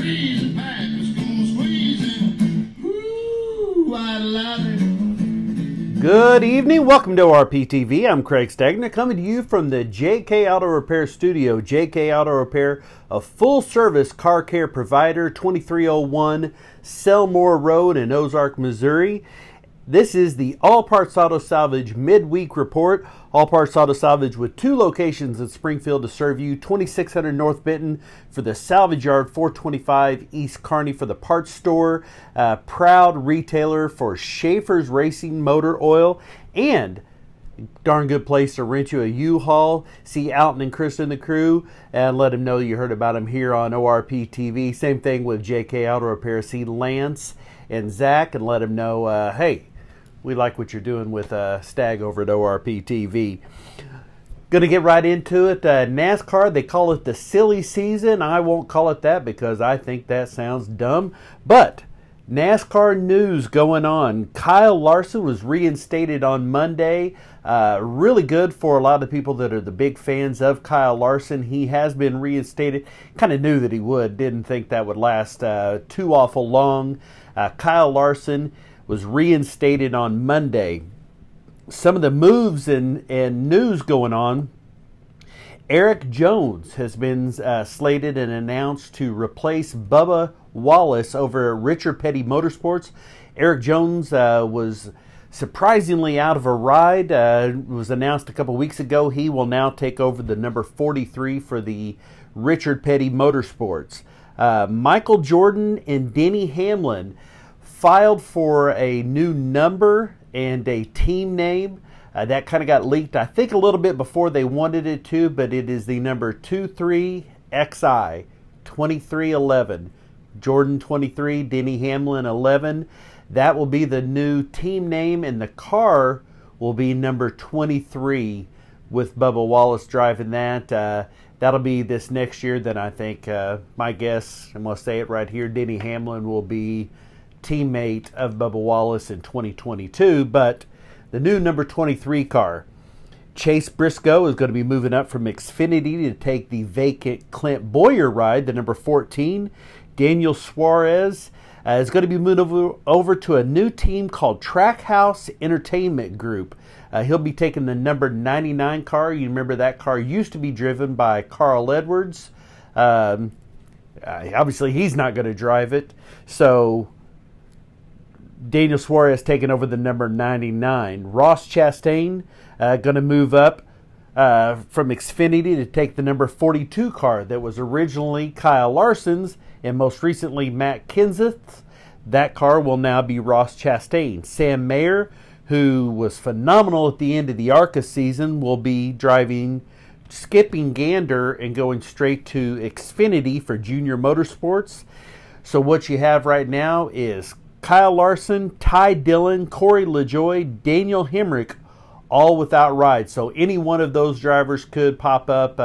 freezing, back to school squeezing. Woo, I love it. Good evening. Welcome to RPTV. I'm Craig Stagner coming to you from the JK Auto Repair Studio. JK Auto Repair, a full-service car care provider, 2301 Selmore Road in Ozark, Missouri. This is the All Parts Auto Salvage midweek report. All Parts Auto Salvage with 2 locations in Springfield to serve you. 2600 North Benton for the Salvage Yard, 425 East Kearney for the parts store. Proud retailer for Schaefer's Racing Motor Oil, and darn good place to rent you a U-Haul. See Alton and Chris and the crew and let them know you heard about them here on ORP TV. Same thing with JK Auto Repair. See Lance and Zach and let them know, hey, we like what you're doing with Stag over at ORP TV. Going to get right into it. NASCAR, they call it the silly season. I won't call it that because I think that sounds dumb. But NASCAR news going on. Kyle Larson was reinstated on Monday. Really good for a lot of people that are the big fans of Kyle Larson. He has been reinstated. Kind of knew that he would. Didn't think that would last too awful long. Kyle Larson was reinstated on Monday. Some of the moves and news going on. Eric Jones has been slated and announced to replace Bubba Wallace over at Richard Petty Motorsports. Eric Jones was surprisingly out of a ride. Was announced a couple weeks ago. He will now take over the number 43 for the Richard Petty Motorsports. Michael Jordan and Denny Hamlin filed for a new number and a team name. That kind of got leaked, I think, a little bit before they wanted it to, but it is the number 23XI 2311. Jordan 23, Denny Hamlin 11. That will be the new team name, and the car will be number 23 with Bubba Wallace driving that. That'll be this next year. Then I think, my guess, I'm going to say it right here, Denny Hamlin will be teammate of Bubba Wallace in 2022, but the new number 23 car. Chase Briscoe is going to be moving up from Xfinity to take the vacant Clint Boyer ride, the number 14. Daniel Suarez is going to be moving over to a new team called Trackhouse Entertainment Group. He'll be taking the number 99 car. You remember that car used to be driven by Carl Edwards. Obviously, he's not going to drive it, so Daniel Suarez taking over the number 99. Ross Chastain going to move up from Xfinity to take the number 42 car that was originally Kyle Larson's and most recently Matt Kenseth's. That car will now be Ross Chastain. Sam Mayer, who was phenomenal at the end of the ARCA season, will be skipping Gander and going straight to Xfinity for Junior Motorsports. So what you have right now is Kyle Larson, Ty Dillon, Corey LaJoie, Daniel Hemrick, all without rides. So any one of those drivers could pop up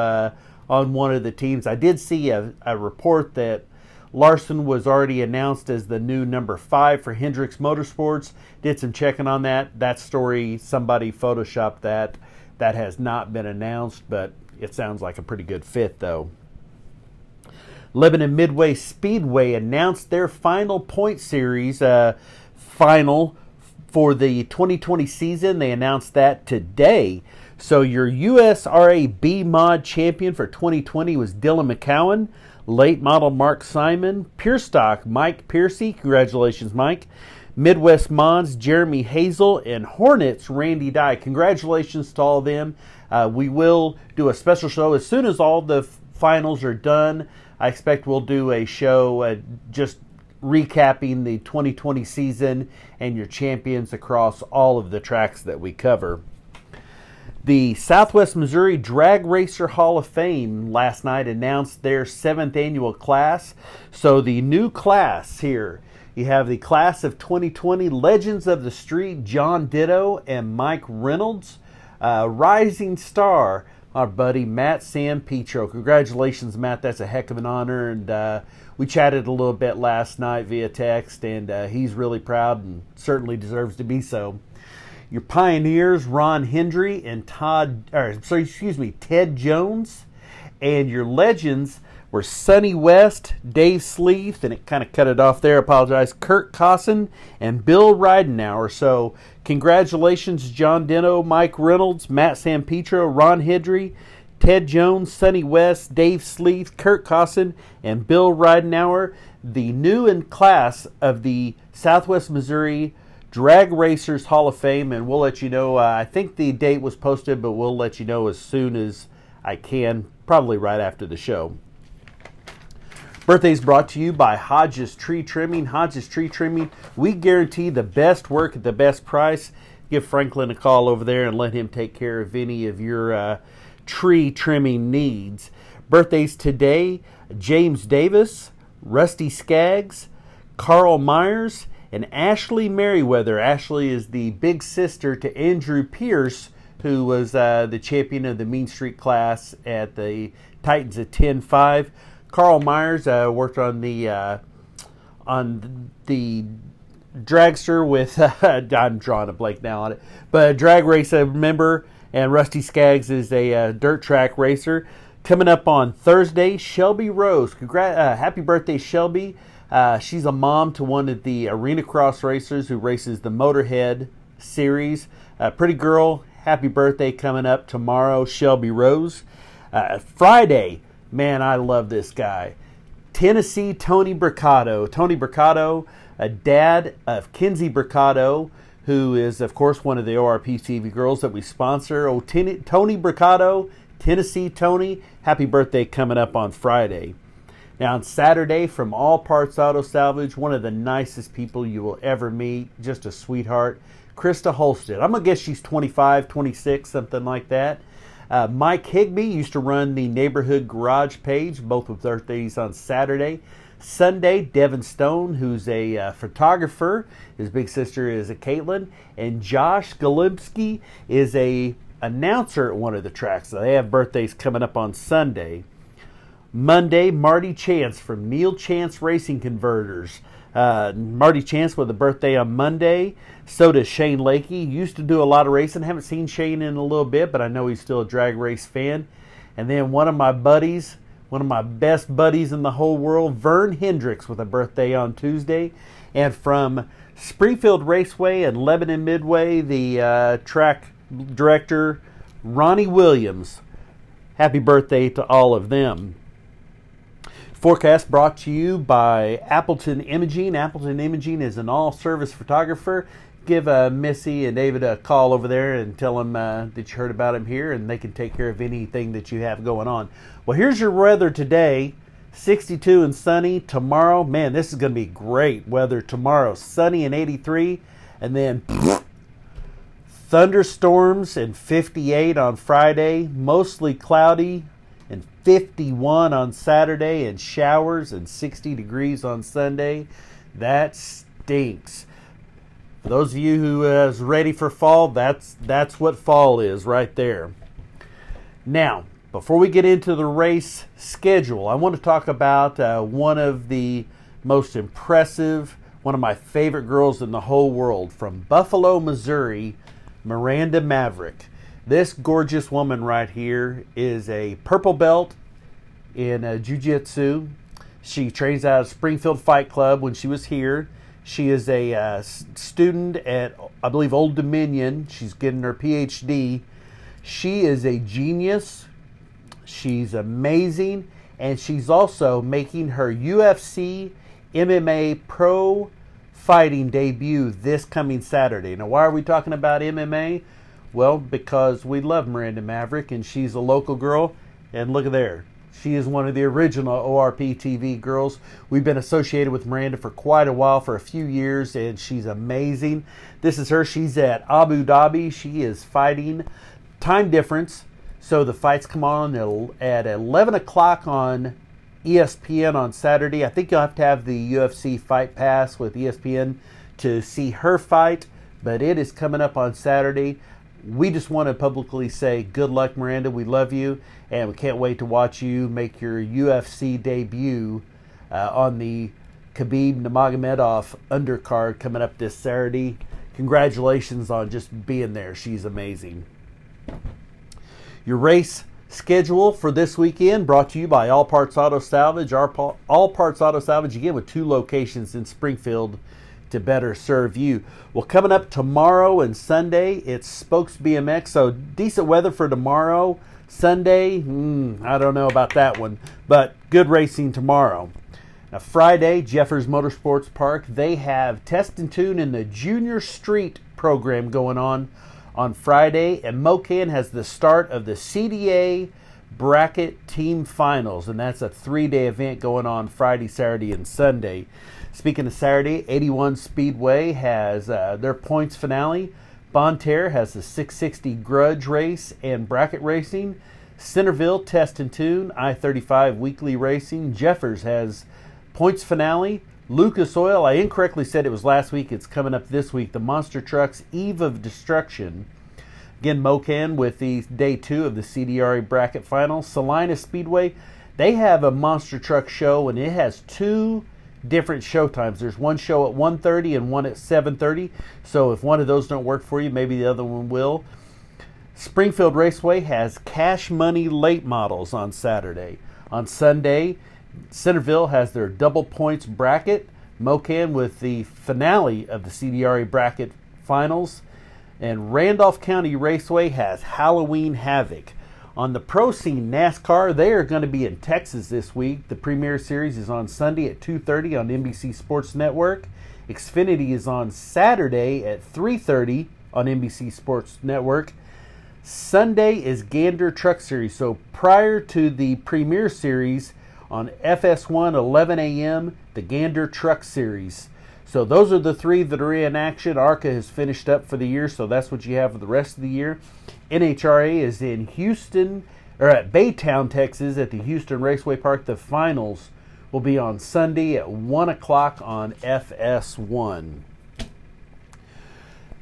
on one of the teams. I did see a report that Larson was already announced as the new number 5 for Hendricks Motorsports. Did some checking on that. That story, somebody photoshopped that. That has not been announced, but it sounds like a pretty good fit, though. Lebanon Midway Speedway announced their final point series final for the 2020 season. They announced that today. So your USRA B Mod champion for 2020 was Dylan McCowan. Late model Mark Simon. Pure Stock Mike Piercy. Congratulations, Mike. Midwest Mods Jeremy Hazel. And Hornets Randy Dye. Congratulations to all of them. We will do a special show as soon as all the finals are done. I expect we'll do a show just recapping the 2020 season and your champions across all of the tracks that we cover. The Southwest Missouri Drag Racer Hall of Fame last night announced their 7th annual class. So the new class here, you have the class of 2020 Legends of the Street, John Ditto and Mike Reynolds. Rising Star, our buddy Matt Sampetro. Congratulations, Matt. That's a heck of an honor. And we chatted a little bit last night via text, and he's really proud and certainly deserves to be so. Your Pioneers, Ron Hendry and Ted Jones. And your Legends, were Sonny West, Dave Sleeth, and it kind of cut it off there, I apologize, Kurt Cosson, and Bill Ridenauer. So congratulations, John Deno, Mike Reynolds, Matt Sampietro, Ron Hendry, Ted Jones, Sonny West, Dave Sleeth, Kurt Cosson, and Bill Ridenauer, the new in class of the Southwest Missouri Drag Racers Hall of Fame. And we'll let you know, I think the date was posted, but we'll let you know as soon as I can, probably right after the show. Birthdays brought to you by Hodges Tree Trimming. Hodges Tree Trimming, we guarantee the best work at the best price. Give Franklin a call over there and let him take care of any of your tree trimming needs. Birthdays today: James Davis, Rusty Skaggs, Carl Myers, and Ashley Merriweather. Ashley is the big sister to Andrew Pierce, who was the champion of the Mean Street class at the Titans at 10.5. Carl Myers worked on the dragster with I'm drawing a blank now on it, but a drag race member. And Rusty Skaggs is a dirt track racer. Coming up on Thursday, Shelby Rose. Happy birthday, Shelby. She's a mom to one of the arena cross racers who races the Motorhead series. Pretty girl. Happy birthday coming up tomorrow, Shelby Rose. Friday, man, I love this guy. Tennessee Tony Bricado. Tony Bricado, a dad of Kinsey Bricado, who is, of course, one of the ORP TV girls that we sponsor. Tony Bricado, Tennessee Tony, happy birthday coming up on Friday. Now, on Saturday, from All Parts Auto Salvage, one of the nicest people you will ever meet, just a sweetheart, Krista Holstead. I'm going to guess she's 25, 26, something like that. Mike Higbee used to run the Neighborhood Garage page, both with birthdays on Saturday. Sunday, Devin Stone, who's a photographer. His big sister is a Caitlin. And Josh Golubski is a announcer at one of the tracks. So they have birthdays coming up on Sunday. Monday, Marty Chance from Neil Chance Racing Converters. Marty Chance with a birthday on Monday. So does Shane Lakey. Used to do a lot of racing. Haven't seen Shane in a little bit, but I know he's still a drag race fan. And then one of my buddies, one of my best buddies in the whole world, Vern Hendricks, with a birthday on Tuesday. And from Springfield Raceway and Lebanon Midway, the track director, Ronnie Williams. Happy birthday to all of them. Forecast brought to you by Appleton Imaging. Appleton Imaging is an all-service photographer. Give Missy and David a call over there and tell them that you heard about him here, and they can take care of anything that you have going on. Well, here's your weather today. 62 and sunny. Tomorrow, man, this is going to be great weather tomorrow. Sunny and 83. And then thunderstorms and 58 on Friday. Mostly cloudy and 51 on Saturday. And showers and 60 degrees on Sunday. That stinks. For those of you who is ready for fall, that's what fall is right there. Now, before we get into the race schedule, I want to talk about one of the most impressive, one of my favorite girls in the whole world, from Buffalo, Missouri, Miranda Maverick. This gorgeous woman right here is a purple belt in jiu-jitsu. She trains out of Springfield Fight Club when she was here. She is a student at, I believe, Old Dominion. She's getting her PhD. She is a genius. She's amazing. And she's also making her UFC MMA pro fighting debut this coming Saturday. Now, why are we talking about MMA? Well, because we love Miranda Maverick, and she's a local girl. And look at there. She is one of the original ORP TV girls. We've been associated with Miranda for quite a while, for a few years, and she's amazing. This is her. She's at Abu Dhabi. She is fighting. Time difference. So the fights come on at 11 o'clock on ESPN on Saturday. I think you'll have to have the UFC Fight Pass with ESPN to see her fight, but it is coming up on Saturday. We just want to publicly say good luck, Miranda. We love you, and we can't wait to watch you make your UFC debut on the Khabib Nurmagomedov undercard coming up this Saturday. Congratulations on just being there. She's amazing. Your race Schedule for this weekend brought to you by All Parts Auto Salvage. All Parts Auto Salvage, again, with 2 locations in Springfield to better serve you. Well, coming up tomorrow and Sunday, it's Spokes BMX, so decent weather for tomorrow. Sunday, I don't know about that one, but good racing tomorrow. Now, Friday, Jeffers Motorsports Park, they have Test and Tune in the Junior Street program going on Friday, and Mocan has the start of the CDA Bracket Team Finals, and that's a 3-day event going on Friday, Saturday, and Sunday. Speaking of Saturday, 81 Speedway has their points finale. Bonterre has the 660 Grudge Race and Bracket Racing. Centerville Test and Tune, I-35 Weekly Racing. Jeffers has points finale. Lucas Oil, I incorrectly said it was last week. It's coming up this week. The Monster Trucks Eve of Destruction. Again, Mocan with the day 2 of the CDRA Bracket Finals. Salina Speedway, they have a Monster Truck show, and it has 2 different show times. There's one show at 1:30 and one at 7:30. So if one of those don't work for you, maybe the other one will. Springfield Raceway has Cash Money Late Models on Saturday. On Sunday, Centerville has their double points bracket. Mocan with the finale of the CDRA Bracket Finals. And Randolph County Raceway has Halloween Havoc. On the pro scene, NASCAR, they are going to be in Texas this week. The Premier Series is on Sunday at 2:30 on NBC Sports Network. Xfinity is on Saturday at 3:30 on NBC Sports Network. Sunday is Gander Truck Series. So prior to the Premier Series on FS1, 11 a.m., the Gander Truck Series. So those are the 3 that are in action. ARCA has finished up for the year, so that's what you have for the rest of the year. NHRA is in Houston, or at Baytown, Texas, at the Houston Raceway Park. The finals will be on Sunday at 1 o'clock on FS1.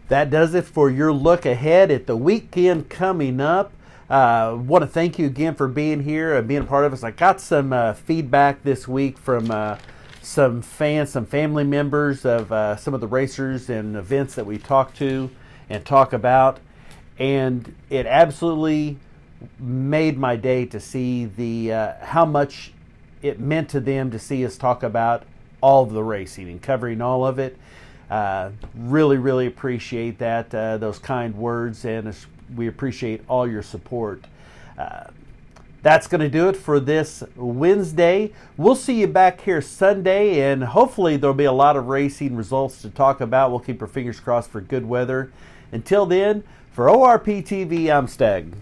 That does it for your look ahead at the weekend coming up. I want to thank you again for being here and being a part of us. I got some feedback this week from some fans, some family members of some of the racers and events that we talked to and talk about. And it absolutely made my day to see the how much it meant to them to see us talk about all of the racing and covering all of it. Really, really appreciate that, those kind words, and we appreciate all your support. That's going to do it for this Wednesday. We'll see you back here Sunday, and hopefully there'll be a lot of racing results to talk about. We'll keep our fingers crossed for good weather. Until then, for ORP TV, I'm Stagg.